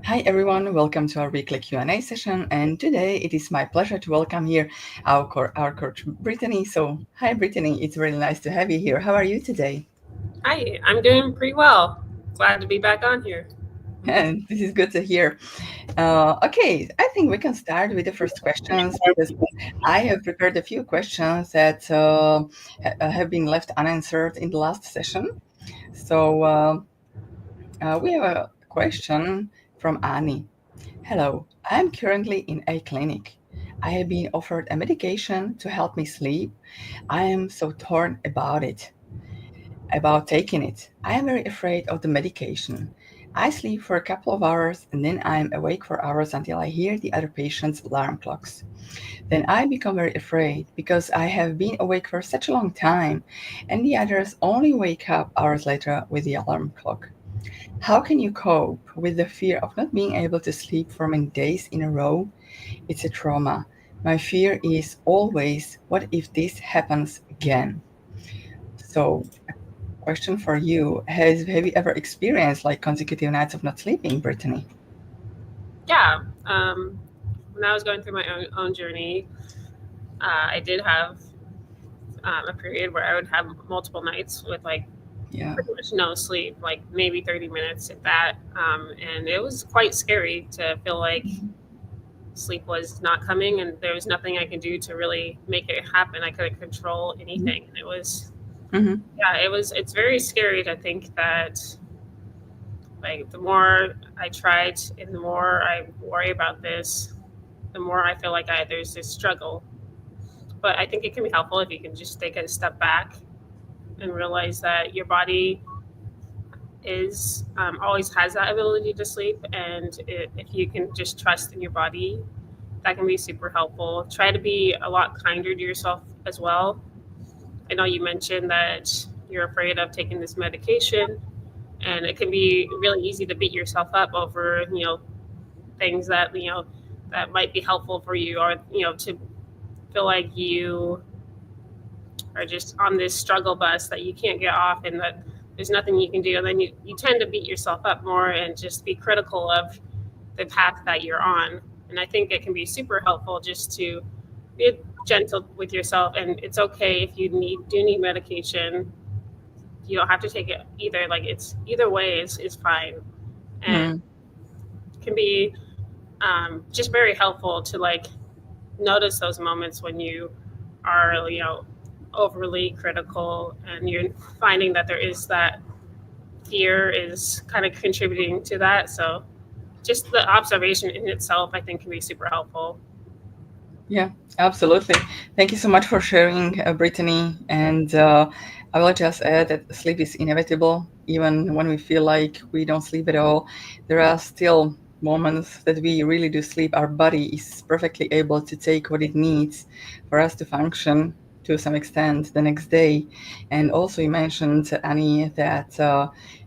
Hi everyone, welcome to our weekly Q&A session, and today it is my pleasure to welcome here our coach Brittany. So, hi Brittany, it's really nice to have you here. How are you today? Hi, I'm doing pretty well. Glad to be back on here. And this is good to hear. Okay, I think we can start with the first questions because I have prepared a few questions that have been left unanswered in the last session. So, we have a question from Annie. Hello, I am currently in a clinic. I have been offered a medication to help me sleep. I am so torn about taking it. I am very afraid of the medication. I sleep for a couple of hours and then I am awake for hours until I hear the other patient's alarm clocks. Then I become very afraid because I have been awake for such a long time and the others only wake up hours later with the alarm clock. How can you cope with the fear of not being able to sleep for many days in a row? It's a trauma. My fear is always, what if this happens again? So, question for you: Have you ever experienced like consecutive nights of not sleeping, Brittany? Yeah, when I was going through my own journey, I did have a period where I would have multiple nights with like Yeah. pretty much no sleep, like maybe 30 minutes at that. And it was quite scary to feel like sleep was not coming and there was nothing I could do to really make it happen. I couldn't control anything. And it was, Mm-hmm. it's very scary to think that like the more I tried and the more I worry about this, the more I feel like there's this struggle. But I think it can be helpful if you can just take a step back and realize that your body is always has that ability to sleep, and if you can just trust in your body, that can be super helpful. Try to be a lot kinder to yourself as well. I know you mentioned that you're afraid of taking this medication, and it can be really easy to beat yourself up over things that that might be helpful for you, or to feel like you are just on this struggle bus that you can't get off and that there's nothing you can do, and then you tend to beat yourself up more and just be critical of the path that you're on. And I think it can be super helpful just to be gentle with yourself, and it's okay if you need medication. You don't have to take it either, like it's either way is fine. And Mm. can be just very helpful to like notice those moments when you are overly critical and you're finding that there is that fear is kind of contributing to that. So just the observation in itself, I think, can be super helpful. Yeah, absolutely. Thank you so much for sharing, Brittany. And I will just add that sleep is inevitable, even when we feel like we don't sleep at all. There are still moments that we really do sleep. Our body is perfectly able to take what it needs for us to function to some extent the next day. And also, you mentioned, Annie, that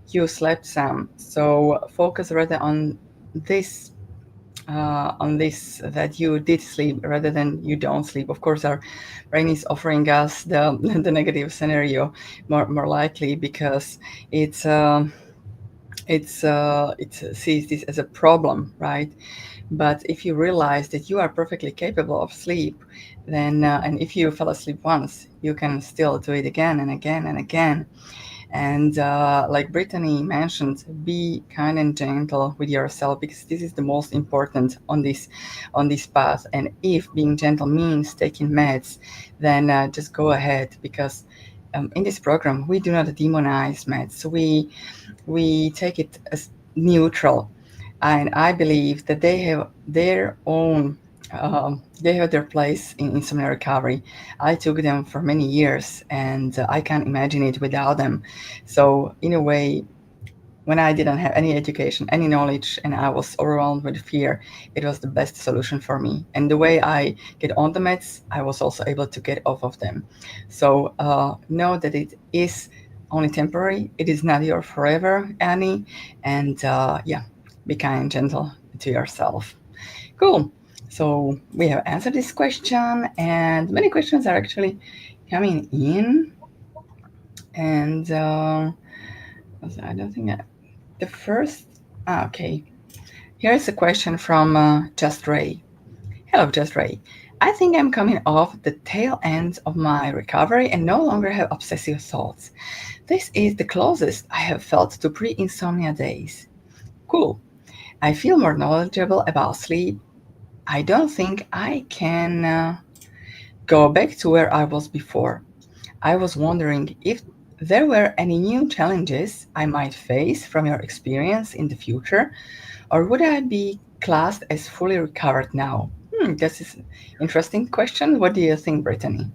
you slept some. So focus rather on this that you did sleep rather than you don't sleep. Of course, our brain is offering us the the negative scenario more likely because it's it sees this as a problem, right? But if you realize that you are perfectly capable of sleep, then and if you fell asleep once, you can still do it again and again and again. And like Brittany mentioned, be kind and gentle with yourself because this is the most important on this path. And if being gentle means taking meds, then just go ahead because in this program we do not demonize meds. We take it as neutral, and I believe that they have their own. They have their place in insomnia recovery. I took them for many years, and I can't imagine it without them. So, in a way, when I didn't have any education, any knowledge, and I was overwhelmed with fear, it was the best solution for me. And the way I get on the meds, I was also able to get off of them. So know that it is only temporary. It is not your forever, Annie. And yeah, be kind and gentle to yourself. Cool. So we have answered this question, and many questions are actually coming in. And I don't think the first, okay. Here's a question from Just Ray. Hello, Just Ray. I think I'm coming off the tail end of my recovery and no longer have obsessive thoughts. This is the closest I have felt to pre insomnia days. Cool. I feel more knowledgeable about sleep. I don't think I can go back to where I was before. I was wondering if there were any new challenges I might face from your experience in the future, or would I be classed as fully recovered now? This is an interesting question. What do you think, Brittany?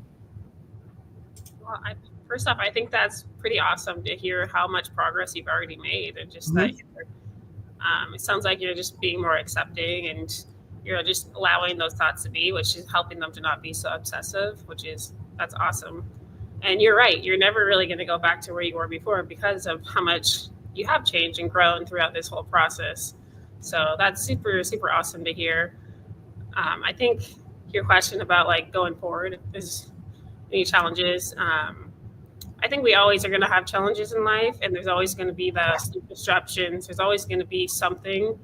Well, first off, I think that's pretty awesome to hear how much progress you've already made, and just that Mhm. it sounds like you're just being more accepting and you're just allowing those thoughts to be, which is helping them to not be so obsessive, that's awesome. And you're right, you're never really going to go back to where you were before because of how much you have changed and grown throughout this whole process. So that's super, super awesome to hear. I think your question about like going forward is any challenges. I think we always are going to have challenges in life, and there's always going to be the sleep disruptions. There's always going to be something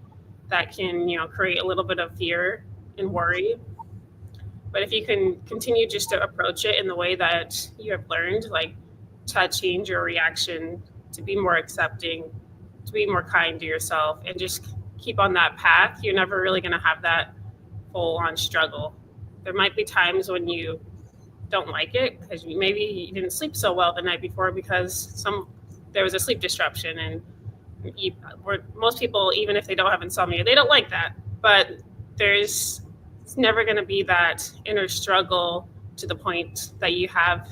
that can, create a little bit of fear and worry. But if you can continue just to approach it in the way that you have learned, like to change your reaction, to be more accepting, to be more kind to yourself, and just keep on that path, you're never really going to have that full on struggle. There might be times when you don't like it because maybe you didn't sleep so well the night before because there was a sleep disruption, and most people, even if they don't have insomnia, they don't like that. But there's it's never going to be that inner struggle to the point that you had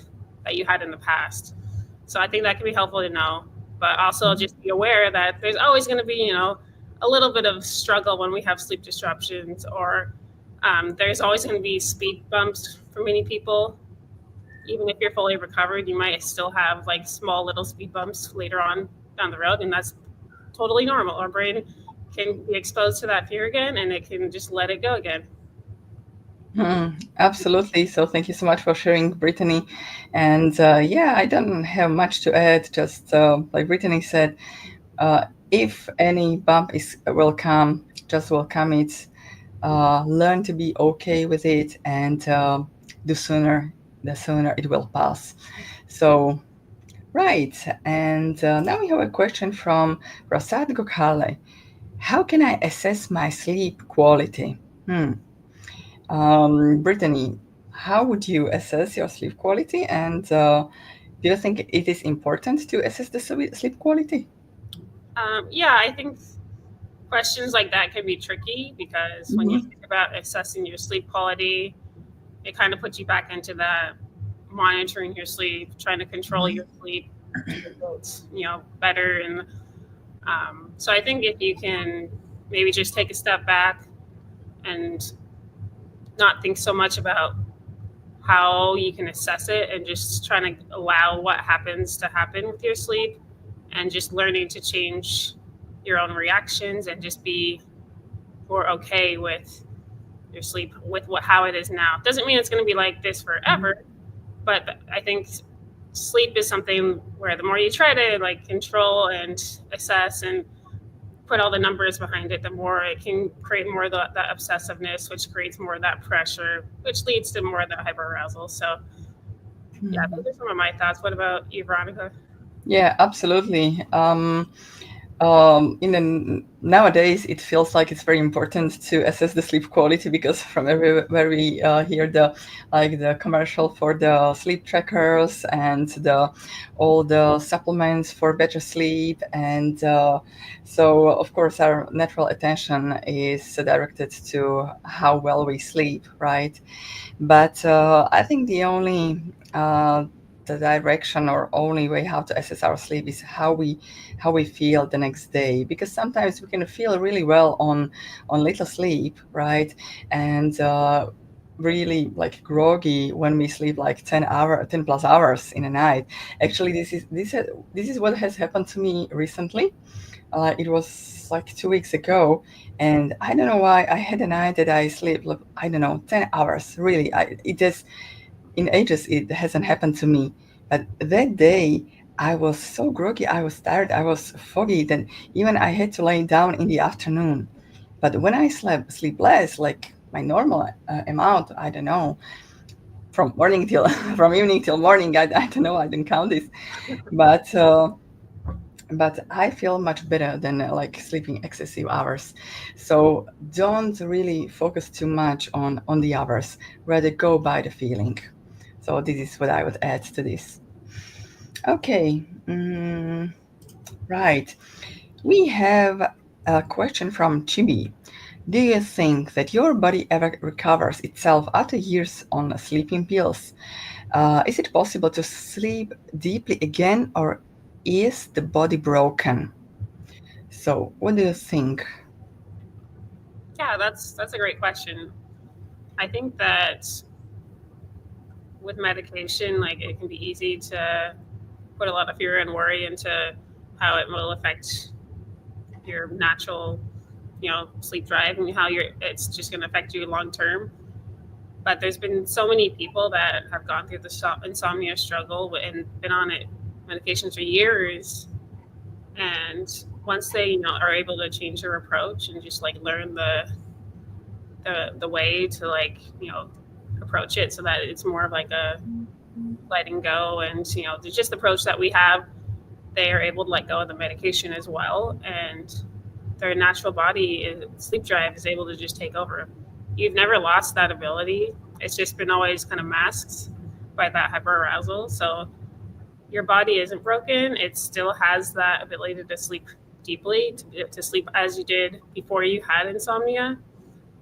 in the past. So I think that can be helpful to know, but also just be aware that there's always going to be a little bit of struggle when we have sleep disruptions, or there's always going to be speed bumps for many people. Even if you're fully recovered, you might still have like small little speed bumps later on down the road, and that's totally normal. Our brain can be exposed to that fear again, and it can just let it go again. Absolutely. So thank you so much for sharing, Brittany. And yeah, I don't have much to add. Just like Brittany said, if any bump is will come, just welcome it. Learn to be okay with it, and the sooner it will pass. So right. And now we have a question from Prasad Gokhale. How can I assess my sleep quality? Hmm. Brittany, how would you assess your sleep quality? And do you think it is important to assess the sleep quality? Yeah, I think questions like that can be tricky because when you Mhm. think about assessing your sleep quality, it kind of puts you back into that monitoring your sleep, trying to control Mhm. your sleep to make it, better. And so I think if you can maybe just take a step back and not think so much about how you can assess it, and just trying to allow what happens to happen with your sleep, and just learning to change your own reactions and just be more okay with your sleep, with how it is now. Doesn't mean it's going to be like this Mhm. forever, but I think sleep is something where the more you try to like control and assess and put all the numbers behind it, the more it can create more of that obsessiveness, which creates more of that pressure, which leads to more of that hyperarousal. So yeah, those Mhm. are some of my thoughts. What about you, Veronica? Yeah, absolutely. Nowadays, it feels like it's very important to assess the sleep quality because from everywhere we hear the commercial for the sleep trackers and the all the supplements for better sleep, and so of course our natural attention is directed to how well we sleep, right? But I think the direction or only way how to assess our sleep is how we feel the next day, because sometimes we can feel really well on little sleep, right? And really like groggy when we sleep like 10 plus hours in a night. Actually, this is what has happened to me recently. It was like 2 weeks ago, and I don't know why I had a night that I sleep like, I don't know, 10 hours. Really, it just in ages it hasn't happened to me. But that day I was so groggy, I was tired, I was foggy that even I had to lay down in the afternoon. But when I sleep less, like my normal amount, I don't know, from morning till from evening till morning, I don't know, I didn't count this, but I feel much better than like sleeping excessive hours. So don't really focus too much on the hours. Rather go by the feeling. So this is what I would add to this. Okay, right. We have a question from Chibi. Do you think that your body ever recovers itself after years on sleeping pills? Is it possible to sleep deeply again, or is the body broken? So, what do you think? Yeah, that's a great question. I think that with medication, like it can be easy to put a lot of fear and worry into how it will affect your natural, sleep drive and how it's just going to affect you long term. But there's been so many people that have gone through the insomnia struggle and been on it medication for years, and once they are able to change their approach and just like learn the way to like approach it so that it's more of like a letting go, and the just approach that we have, they are able to let go of the medication as well, and their natural body sleep drive is able to just take over. You've never lost that ability. It's just been always kind of masked by that hyperarousal. So your body isn't broken. It still has that ability to sleep deeply, to sleep as you did before you had insomnia.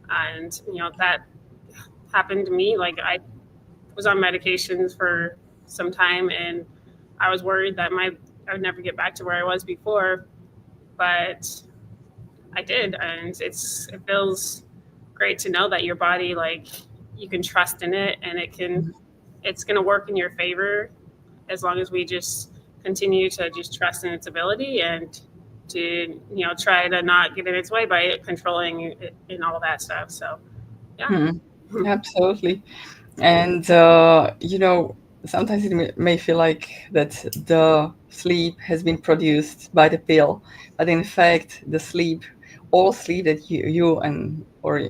And that happened to me. Like I was on medications for some time, and I was worried that I would never get back to where I was before, but I did, and it feels great to know that your body, like, you can trust in it, and it's going to work in your favor as long as we just continue to just trust in its ability and to try to not get in its way by controlling it and all that stuff. So yeah. Hmm, absolutely. And, sometimes it may feel like that the sleep has been produced by the pill, but in fact, all sleep that you and or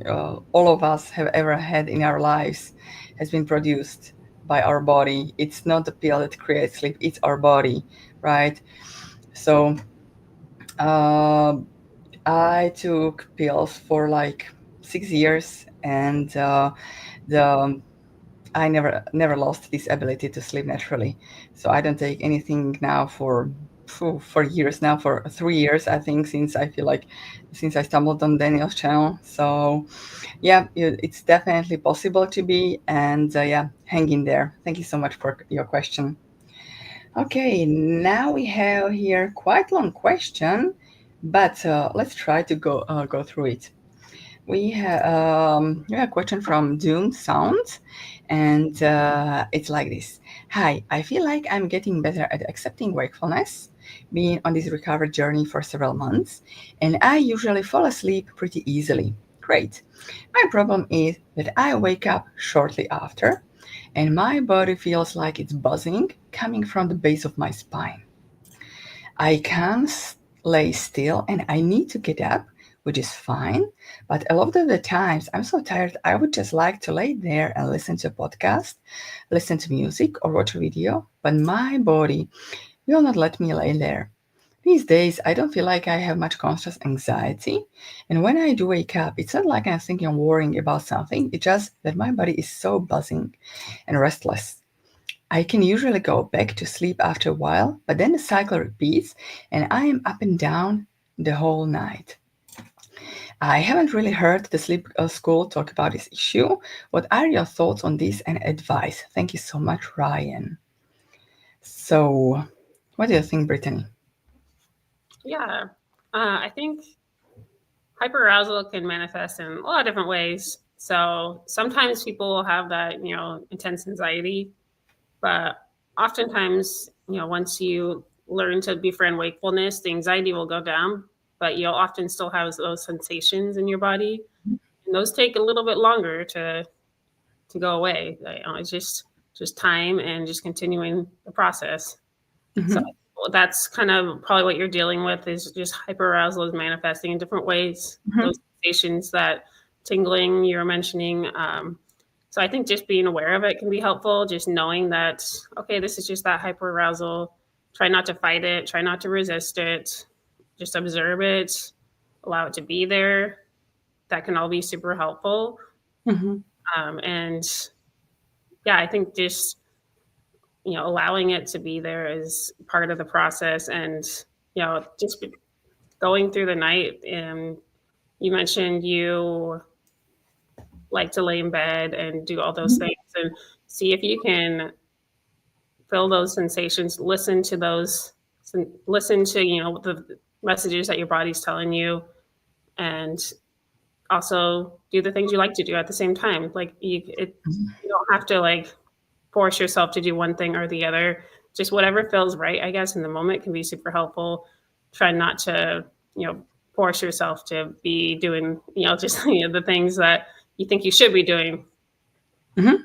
all of us have ever had in our lives has been produced by our body. It's not the pill that creates sleep, it's our body, right? So, uh, I took pills for like 6 years, and the I never lost this ability to sleep naturally. So I don't take anything now for years now, for 3 years I think, since I stumbled on Daniel's channel. So yeah, it's definitely possible to be, and yeah, hang in there. Thank you so much for your question. Okay, now we have here quite long question, but let's try to go through it. We have a question from Doom Sound, and it's like this. Hi, I feel like I'm getting better at accepting wakefulness, being on this recovery journey for several months, and I usually fall asleep pretty easily. Great. My problem is that I wake up shortly after, and my body feels like it's buzzing coming from the base of my spine. I can't lay still and I need to get up, which is fine. But a lot of the times I'm so tired, I would just like to lay there and listen to a podcast, listen to music, or watch a video. But my body will not let me lay there. These days, I don't feel like I have much conscious anxiety. And when I do wake up, it's not like I'm thinking or worrying about something. It's just that my body is so buzzing and restless. I can usually go back to sleep after a while, but then the cycle repeats and I am up and down the whole night. I haven't really heard the sleep school talk about this issue. What are your thoughts on this and advice? Thank you so much, Ryan. So, what do you think, Brittany? Yeah. I think hyperarousal can manifest in a lot of different ways. So sometimes people will have that, intense anxiety, but oftentimes, once you learn to befriend wakefulness, the anxiety will go down, but you'll often still have those sensations in your body. And those take a little bit longer to go away. It's just time and just continuing the process. So Mhm. that's kind of probably what you're dealing with, is just hyperarousal is manifesting in different ways. Mhm. Those sensations, that tingling you were mentioning. So I think just being aware of it can be helpful. Just knowing that, okay, this is just that hyperarousal. Try not to fight it. Try not to resist it. Just observe it. Allow it to be there. That can all be super helpful. Mhm. And yeah, I think just allowing it to be there is part of the process. And just going through the night. And you mentioned you like to lay in bed and do all those Mhm. things, and see if you can feel those sensations, listen to those, listen to the messages that your body's telling you, and also do the things you like to do at the same time. Like you don't have to like force yourself to do one thing or the other. Just whatever feels right, I guess, in the moment can be super helpful. Try not to, force yourself to be doing, just the things that you think you should be doing. Mhm.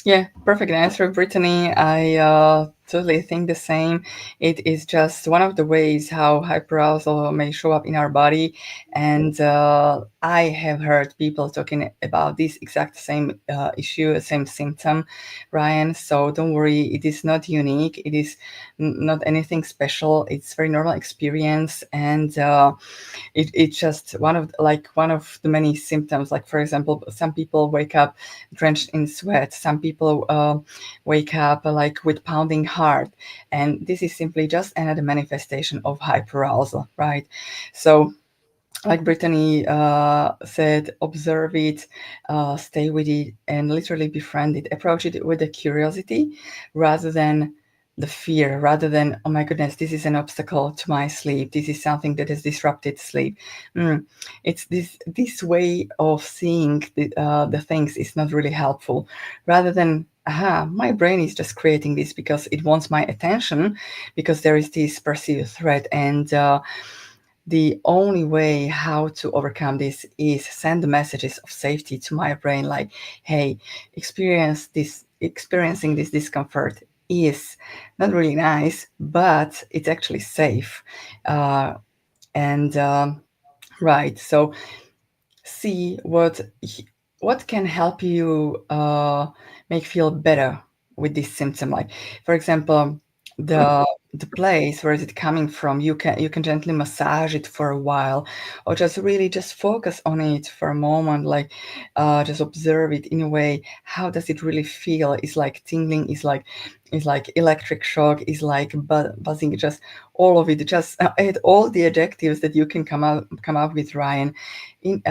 Yeah, perfect answer, Brittany. I totally think the same. It is just one of the ways how hyperarousal may show up in our body. And I have heard people talking about this exact same issue, same symptom, Ryan. So don't worry, it is not unique. It is not anything special. It's very normal experience. And it's just one of the many symptoms. Like, for example, some people wake up drenched in sweat. Some people wake up like with pounding heart, and this is simply just another manifestation of hyperarousal, right? So, like Brittany said, observe it, stay with it, and literally befriend it. Approach it with a curiosity rather than the fear, rather than, oh my goodness, this is an obstacle to my sleep. This is something that has disrupted sleep. Mm. It's this way of seeing the things is not really helpful. Rather than, aha, my brain is just creating this because it wants my attention, because there is this perceived threat. And the only way how to overcome this is send the messages of safety to my brain, like, hey, experiencing this discomfort is not really nice, but it's actually safe. And Right, so see what can help you make feel better with this symptom. Like, for example, the place where is it coming from, you can gently massage it for a while, or just really just focus on it for a moment. Like, just observe it in a way. How does it really feel? Is like tingling, is like electric shock, is like buzzing, just all of it. Just add all the adjectives that you can come up with, Ryan, in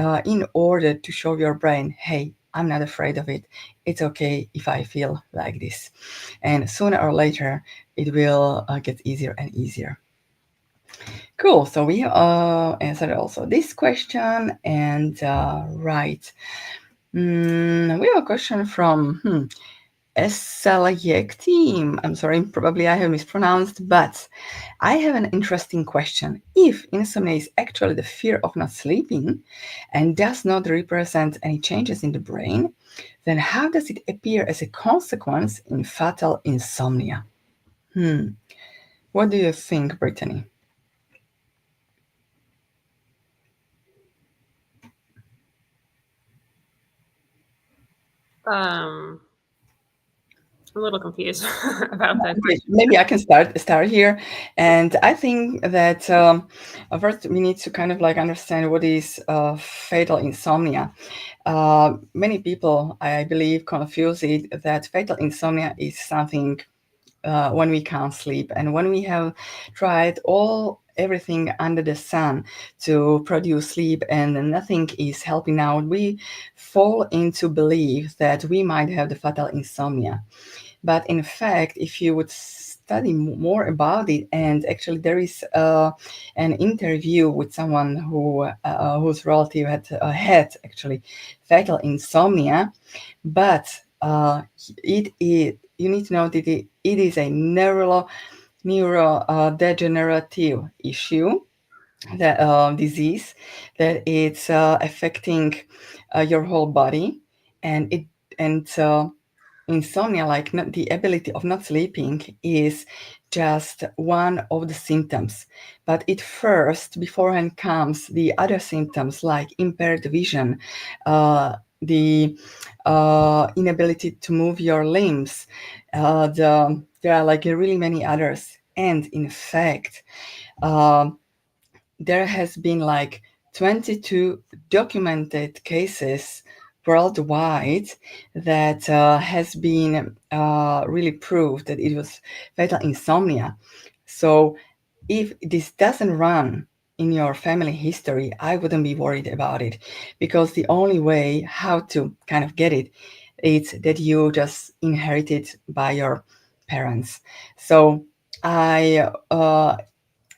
order to show your brain, hey, I'm not afraid of it. It's okay if I feel like this. And sooner or later, it will get easier and easier. Cool. So we answered also this question. And right. We have a question from Esalayek team. I'm sorry, probably I have mispronounced, but I have an interesting question. If insomnia is actually the fear of not sleeping and does not represent any changes in the brain, then how does it appear as a consequence in fatal insomnia? What do you think, Brittany? Um, I'm a little confused about that Okay, question. maybe I can start here, and I think that first we need to kind of like understand what is fatal insomnia. Many people, I believe, confuse it that fatal insomnia is something when we can't sleep, and when we have tried everything under the sun to produce sleep and nothing is helping out, we fall into belief that we might have the fatal insomnia. But in fact, if you would study more about it, and actually there is an interview with someone whose relative had actually fatal insomnia, but it is, you need to know that it is a neurodegenerative issue, that disease, that it's affecting your whole body. And insomnia, like not, the ability of not sleeping, is just one of the symptoms, but it first, beforehand, comes the other symptoms like impaired vision, the inability to move your limbs. There are like really many others, and in fact, um, there has been like 22 documented cases worldwide that has been really proved that it was fatal insomnia. So if this doesn't run in your family history, I wouldn't be worried about it, because the only way how to kind of get it is that you just inherit it by your parents. So I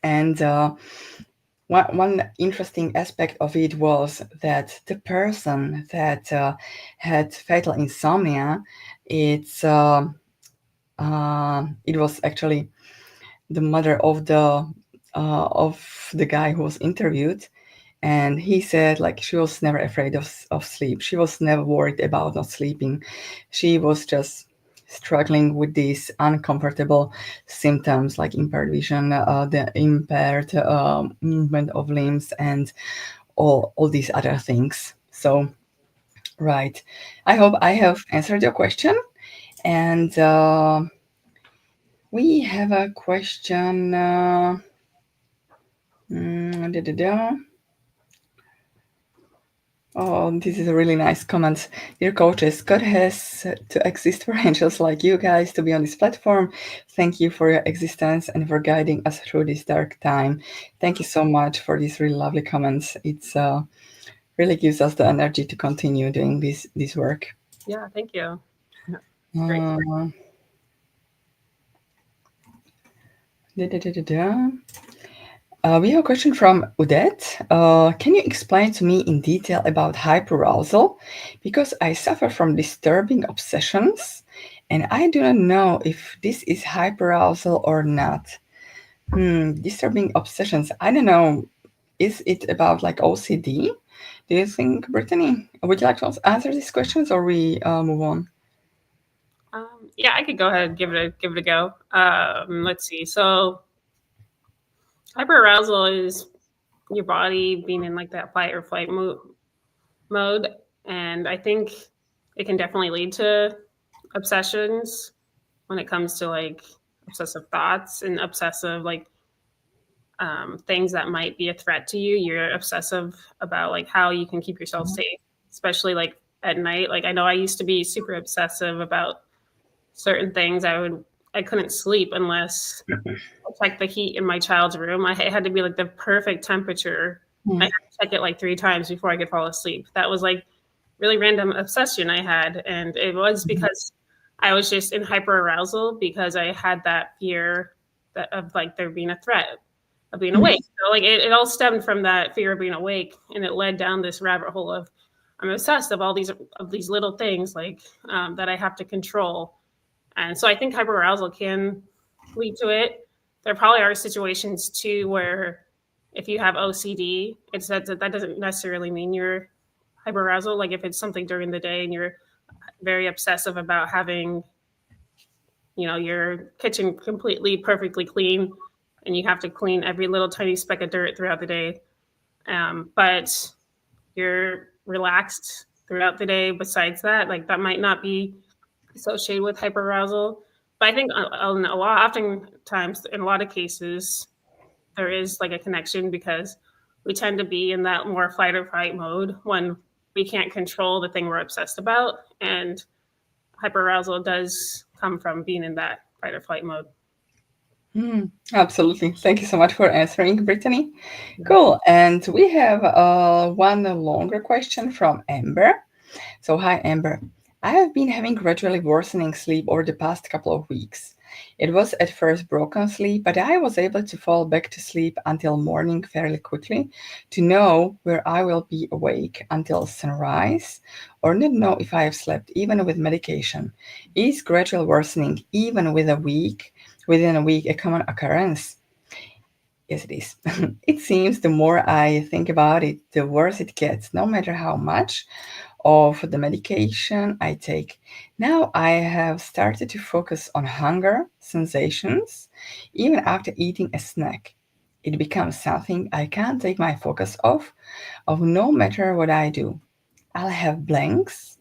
and one interesting aspect of it was that the person that had fatal insomnia, it's it was actually the mother of the guy who was interviewed, and he said like she was never afraid of sleep. She was never worried about not sleeping. She was just struggling with these uncomfortable symptoms like impaired vision, the impaired movement of limbs, and all these other things. So right, I hope I have answered your question. And we have a question. Da, da, da. Oh, this is a really nice comment. Dear coaches, God has to exist for angels like you guys to be on this platform. Thank you for your existence and for guiding us through this dark time. Thank you so much for these really lovely comments. It's really gives us the energy to continue doing this work. Yeah, thank you. Yeah, it's great. Uh, da, da, da, da, da. We have a question from Udet. Can you explain to me in detail about hyperarousal? Because I suffer from disturbing obsessions and I do not know if this is hyperarousal or not. Disturbing obsessions. I don't know. Is it about like OCD? Do you think, Brittany? Would you like to answer these questions or we move on? Yeah, I could go ahead and give it a go. Let's see. So hyperarousal is your body being in like that fight or flight mode, and I think it can definitely lead to obsessions when it comes to like obsessive thoughts and obsessive like things that might be a threat to you. You're obsessive about like how you can keep yourself safe, especially like at night. Like I know I used to be super obsessive about certain things. I couldn't sleep unless I checked the heat in my child's room. It had to be like the perfect temperature. I Hmm. had to check it like 3 times before I could fall asleep. That was like really random obsession I had, and it was because I was just in hyperarousal because I had that fear of like there being a threat of being awake. So like it all stemmed from that fear of being awake, and it led down this rabbit hole of I'm obsessed of these little things like that I have to control, and so I think hyperarousal can lead to it. There probably are situations too where if you have OCD, it's that doesn't necessarily mean you're hyperarousal. Like if it's something during the day and you're very obsessive about having, your kitchen completely perfectly clean and you have to clean every little tiny speck of dirt throughout the day. But you're relaxed throughout the day. Besides that, like that might not be associated with hyperarousal. But I think oftentimes in a lot of cases, there is like a connection because we tend to be in that more fight or fight mode when we can't control the thing we're obsessed about. And hyperarousal does come from being in that fight or flight mode. Absolutely. Thank you so much for answering, Brittany. Yeah. Cool. And we have one longer question from Amber. So, hi, Amber. I have been having gradually worsening sleep over the past couple of weeks. It was at first broken sleep, but I was able to fall back to sleep until morning fairly quickly to know where I will be awake until sunrise or not know if I have slept even with medication. Is gradual worsening even within a week a common occurrence? Yes, it is. It seems the more I think about it, the worse it gets, no matter how much of the medication I take. Now I have started to focus on hunger sensations even after eating a snack. It becomes something I can't take my focus off of no matter what I do. I'll have blanks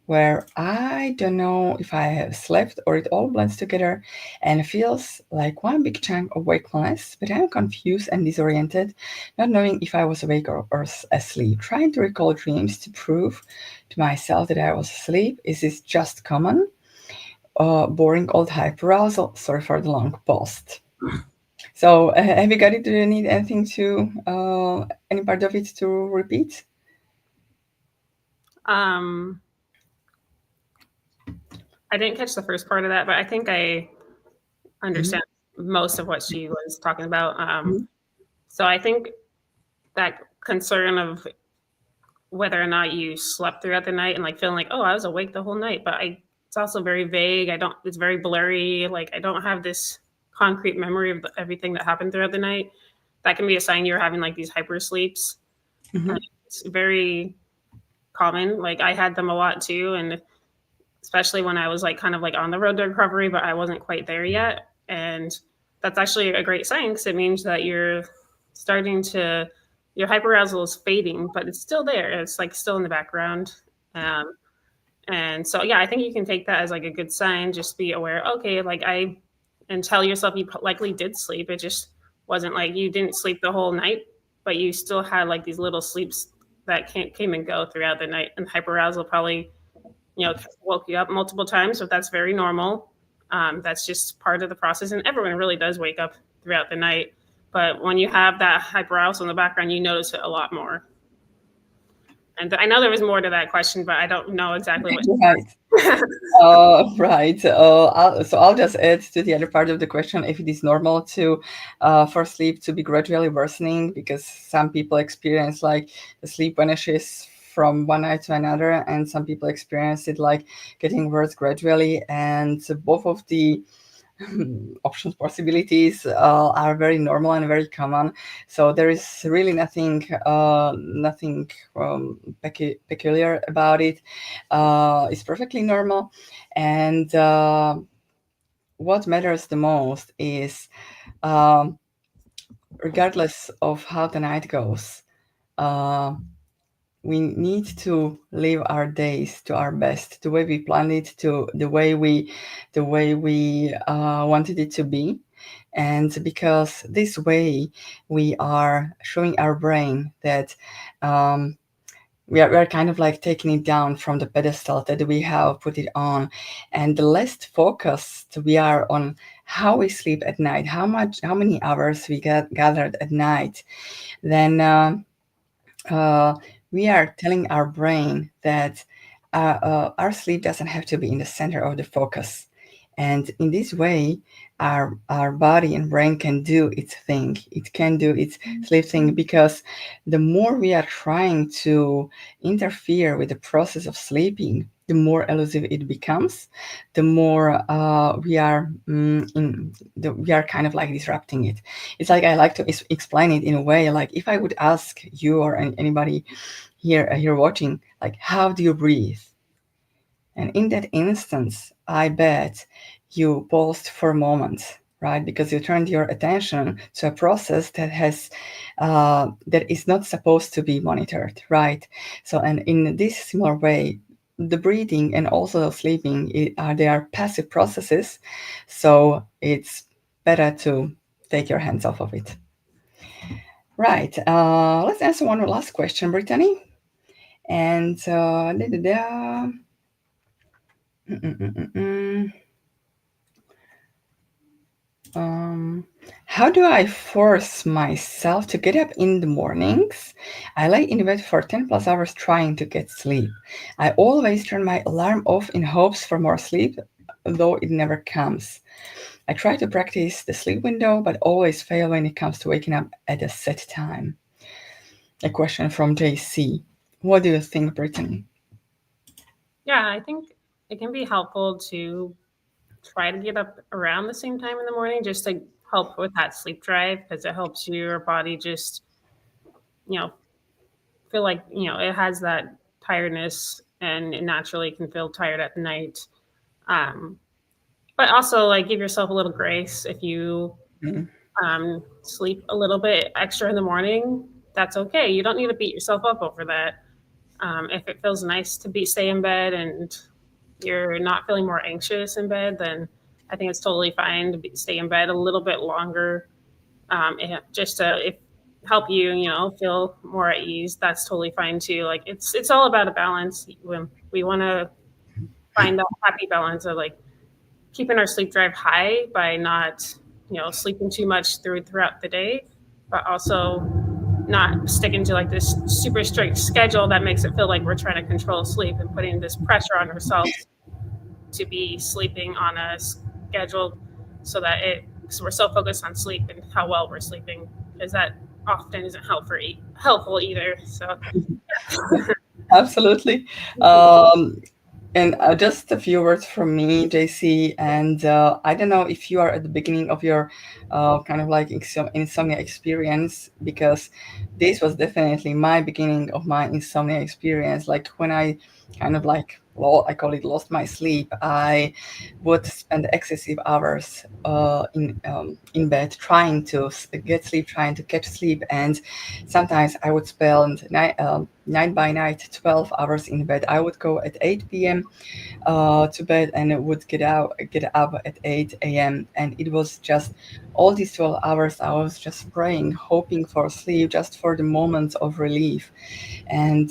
where I don't know if I have slept or it all blends together and feels like one big chunk of wakefulness, but I'm confused and disoriented, not knowing if I was awake or asleep, trying to recall dreams to prove to myself that I was asleep. Is this just common? Boring old hyperarousal. Sorry for the long post. So, have you got it? Do you need anything to, any part of it to repeat? Um, I didn't catch the first part of that, but I think I Mhm. understand most of what she was talking about. Mhm. So I think that concern of whether or not you slept throughout the night and like feeling like, oh, I was awake the whole night, but it's also very vague. It's very blurry. Like I don't have this concrete memory of everything that happened throughout the night. That can be a sign you're having like these hyper sleeps. And Mhm. it's very common. Like I had them a lot too. And especially when I was like kind of like on the road to recovery, but I wasn't quite there yet. And that's actually a great sign because it means that you're starting to your hyperarousal is fading, but it's still there. It's like still in the background. Um, and so yeah, I think you can take that as like a good sign. Just be aware, okay, like I and tell yourself you likely did sleep. It just wasn't like you didn't sleep the whole night, but you still had like these little sleeps that came and go throughout the night. And hyperarousal probably woke you up multiple times, so that's very normal. That's just part of the process, and everyone really does wake up throughout the night. But when you have that hyperarousal in the background, you notice it a lot more. And I know there was more to that question, but I don't know exactly what Right. she asked. Right. So I'll just add to the other part of the question if it is normal to for sleep to be gradually worsening because some people experience like the sleep vanishes from one night to another, and some people experience it like getting worse gradually, and both of the options possibilities are very normal and very common, so there is really nothing peculiar about it. It's perfectly normal, and what matters the most is, um, regardless of how the night goes, uh, we need to live our days to our best, the way we planned it, to the way we wanted it to be, and because this way we are showing our brain that, um, we are kind of like taking it down from the pedestal that we have put it on, and the less focused we are on how we sleep at night, how many hours we get gathered at night, then uh, we are telling our brain that our sleep doesn't have to be in the center of the focus. And in this way, our body and brain can do its thing. It can do its sleep thing because the more we are trying to interfere with the process of sleeping, the more elusive it becomes, the more we are kind of like disrupting it. It's like I like to explain it in a way like if I would ask you or anybody here watching, like, how do you breathe? And in that instance, I bet you paused for a moment, right? Because you turned your attention to a process that is not supposed to be monitored, right? So, and in this similar way, the breathing and also sleeping they are passive processes, so it's better to take your hands off of it. Right. Let's answer one last question, Brittany. And da, da, da. Mm, mm, mm, mm, mm. Um, how do I force myself to get up in the mornings? I lay in bed for 10 plus hours trying to get sleep. I always turn my alarm off in hopes for more sleep, though it never comes. I try to practice the sleep window, but always fail when it comes to waking up at a set time. A question from JC. What do you think, Brittany? Yeah, I think it can be helpful to try to get up around the same time in the morning just to help with that sleep drive because it helps your body just, you know, feel like, it has that. tiredness, and it naturally can feel tired at night. Um, but also, like, give yourself a little grace if you Mm. sleep a little bit extra in the morning. That's okay. You don't need to beat yourself up over that. If it feels nice to stay in bed and you're not feeling more anxious in bed, then I think it's totally fine to stay in bed a little bit longer. Just to if help you, feel more at ease. That's totally fine too. Like it's all about a balance. When we want to find that happy balance of like keeping our sleep drive high by not, sleeping too much throughout the day, but also not sticking to like this super strict schedule that makes it feel like we're trying to control sleep and putting this pressure on ourselves to be sleeping on a schedule so that so we're so focused on sleep and how well we're sleeping because that often isn't helpful either. So Yeah, absolutely. Um, And just a few words from me, JC. And I don't know if you are at the beginning of your kind of like insomnia experience, because this was definitely my beginning of my insomnia experience. Like when I kind of like, well, I call it lost my sleep, I would spend excessive hours in bed trying to get sleep, trying to catch sleep. And sometimes I would spend night by night 12 hours in bed. I would go at 8 p.m. To bed and would get up at 8 a.m. And it was just all these 12 hours I was just praying, hoping for sleep, just for the moment of relief. And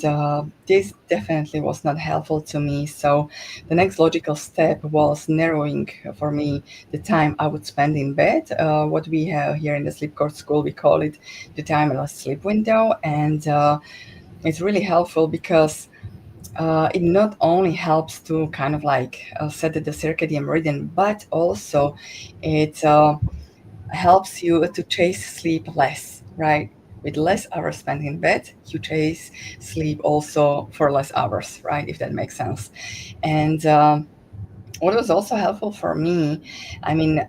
this definitely was not helpful to me. So the next logical step was narrowing for me the time I would spend in bed. What we have here in the sleep court school, we call it the timeless sleep window. And it's really helpful because it not only helps to kind of like set the circadian rhythm, but also it helps you to chase sleep less, right? With less hours spent in bed, you chase sleep also for less hours, right? If that makes sense. And what was also helpful for me, I mean,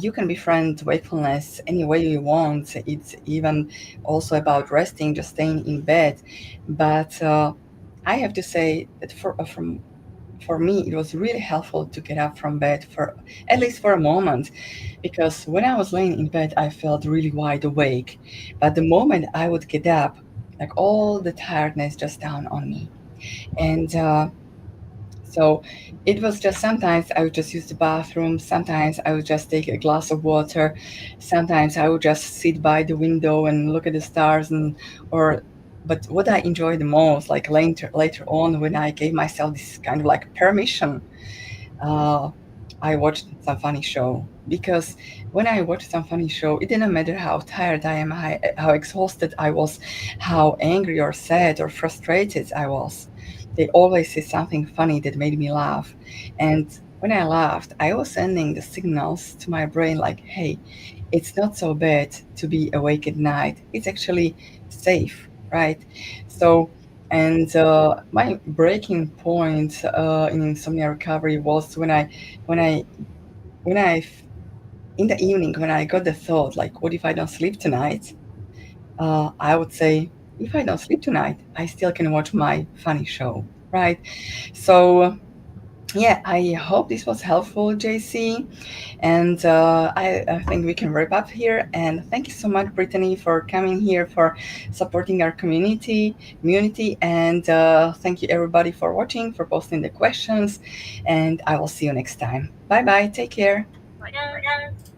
you can befriend wakefulness any way you want. It's even also about resting, just staying in bed. But I have to say that for me, it was really helpful to get up from bed for at least for a moment, because when I was laying in bed, I felt really wide awake. But the moment I would get up, like all the tiredness just down on me. And so it was just sometimes I would just use the bathroom, sometimes I would just take a glass of water, sometimes I would just sit by the window and look at the stars and or but what I enjoyed the most, like later on when I gave myself this kind of like permission, uh, I watched some funny show. Because when I watched some funny show, it didn't matter how tired I am, how exhausted I was, how angry or sad or frustrated I was. They always say something funny that made me laugh. And when I laughed, I was sending the signals to my brain like, hey, it's not so bad to be awake at night. It's actually safe, right? So, and my breaking point in insomnia recovery was when I, when I, in the evening, when I got the thought, like, what if I don't sleep tonight? I would say, if I don't sleep tonight, I still can watch my funny show, right? So, yeah, I hope this was helpful, JC. And I think we can wrap up here. And thank you so much, Brittany, for coming here, for supporting our community. And thank you, everybody, for watching, for posting the questions. And I will see you next time. Bye bye. Take care. bye guys.